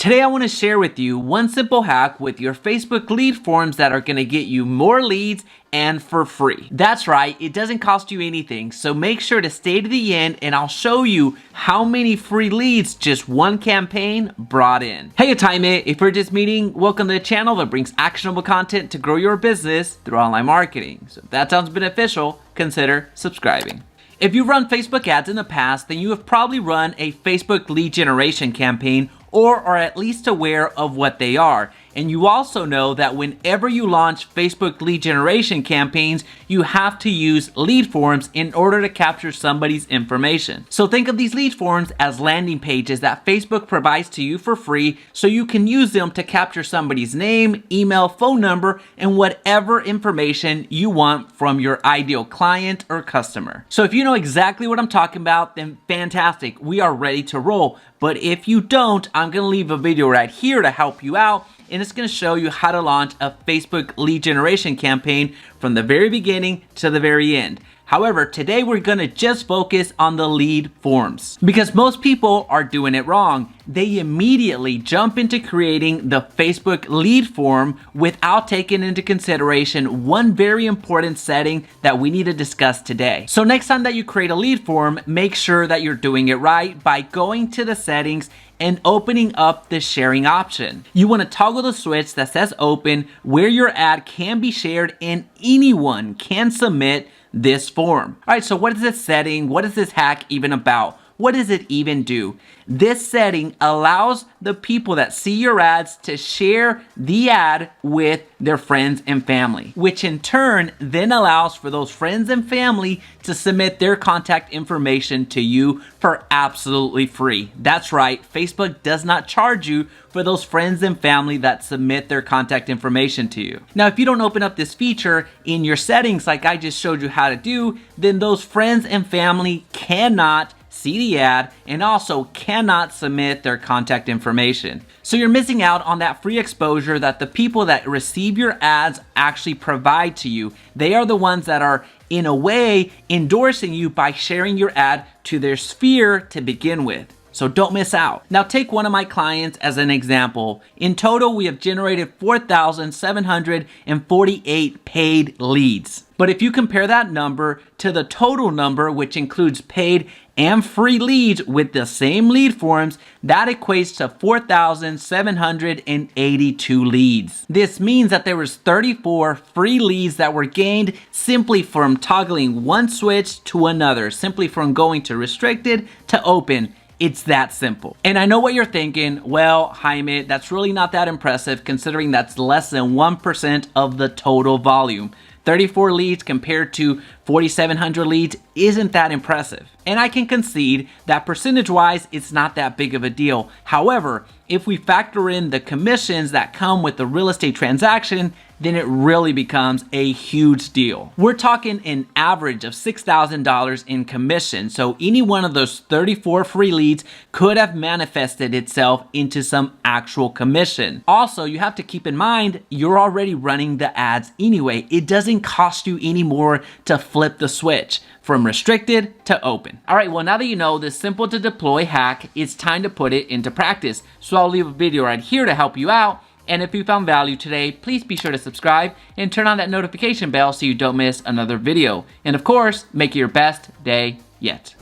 Today I want to share with you one simple hack with your Facebook lead forms that are going to get you more leads and for free. That's right, it doesn't cost you anything, so make sure to stay to the end and I'll show you how many free leads just one campaign brought in. Hey, it's Jaime. If you're just meeting, welcome to the channel that brings actionable content to grow your business through online marketing. So if that sounds beneficial, consider subscribing. If you've run Facebook ads in the past, then you have probably run a Facebook lead generation campaign or are at least aware of what they are. And you also know that whenever you launch Facebook lead generation campaigns, you have to use lead forms in order to capture somebody's information. So think of these lead forms as landing pages that Facebook provides to you for free so you can use them to capture somebody's name, email, phone number, and whatever information you want from your ideal client or customer. So if you know exactly what I'm talking about, then fantastic, we are ready to roll. But if you don't, I'm gonna leave a video right here to help you out, and it's gonna show you how to launch a Facebook lead generation campaign from the very beginning to the very end. However, today we're gonna just focus on the lead forms because most people are doing it wrong. They immediately jump into creating the Facebook lead form without taking into consideration one very important setting that we need to discuss today. So next time that you create a lead form, make sure that you're doing it right by going to the settings and opening up the sharing option. You want to toggle the switch that says open where your ad can be shared and anyone can submit this form. All right, so what is this setting? What is this hack even about? What does it even do? This setting allows the people that see your ads to share the ad with their friends and family, which in turn then allows for those friends and family to submit their contact information to you for absolutely free. That's right, Facebook does not charge you for those friends and family that submit their contact information to you. Now, if you don't open up this feature in your settings like I just showed you how to do, then those friends and family cannot see the ad and also cannot submit their contact information. So you're missing out on that free exposure that the people that receive your ads actually provide to you. They are the ones that are in a way endorsing you by sharing your ad to their sphere to begin with. So don't miss out. Now take one of my clients as an example. In total, we have generated 4,748 paid leads. But if you compare that number to the total number, which includes paid and free leads with the same lead forms, that equates to 4,782 leads. This means that there was 34 free leads that were gained simply from toggling one switch to another, simply from going to restricted to open. It's that simple. And I know what you're thinking, well, Jaime, that's really not that impressive considering that's less than 1% of the total volume. 34 leads compared to 4,700 leads isn't that impressive. And I can concede that percentage-wise, it's not that big of a deal. However, if we factor in the commissions that come with the real estate transaction, then it really becomes a huge deal. We're talking an average of $6,000 in commission. So any one of those 34 free leads could have manifested itself into some actual commission. Also, you have to keep in mind, you're already running the ads anyway. It doesn't cost you any more to flip the switch from restricted to open. All right, well, now that you know this simple to deploy hack, it's time to put it into practice. So I'll leave a video right here to help you out. And if you found value today, please be sure to subscribe and turn on that notification bell so you don't miss another video. And of course, make it your best day yet.